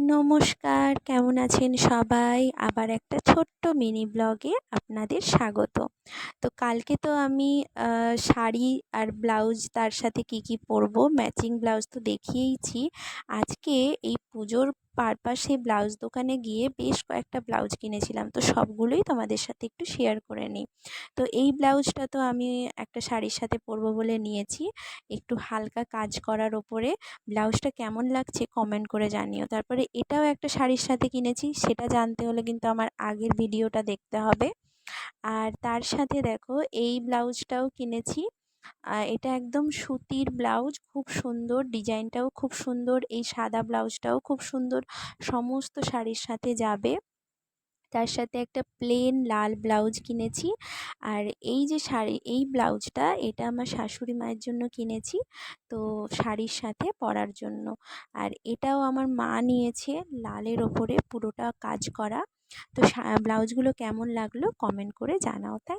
নমস্কার, কেমন আছেন সবাই? আবার একটা ছোট্ট মিনি ব্লগে আপনাদের স্বাগত। তো কালকে তো আমি শাড়ি আর ব্লাউজ তার সাথে কি পরবো ম্যাচিং ব্লাউজ তো দেখিয়েইছি। আজকে এই পুজোর পারপাসে ব্লাউজ দোকানে গিয়ে বেশ কয়েকটা ব্লাউজ কিনেছিলাম। তো সবগুলোই তোমাদের সাথে একটু শেয়ার করে নিই। তো এই ব্লাউজটা তো আমি একটা শাড়ির সাথে পরবো বলে নিয়েছি। একটু হালকা কাজ করার ওপরে ব্লাউজটা কেমন লাগছে কমেন্ট করে জানিও। তারপরে এটাও একটা শাড়ির সাথে কিনেছি, সেটা জানতে হলে কিন্তু আমার আগের ভিডিওটা দেখতে হবে। আর তার সাথে দেখো এই ব্লাউজটাও কিনেছি। এটা একদম সুতির ব্লাউজ, খুব সুন্দর, ডিজাইনটাও খুব সুন্দর, এই সাদা ব্লাউজটাও খুব সুন্দর, সমস্ত শাড়ির সাথে যাবে। তার সাথে একটা প্লেন লাল ব্লাউজ কিনেছি। আর এই যে শাড়ি, এই ব্লাউজটা এটা আমার শাশুড়ি মায়ের জন্য কিনেছি, তো শাড়ির সাথে পরার জন্য। আর এটাও আমার মা নিয়েছে, লালের ওপরে পুরোটা কাজ করা। তো ব্লাউজগুলো কেমন লাগলো কমেন্ট করে জানাও।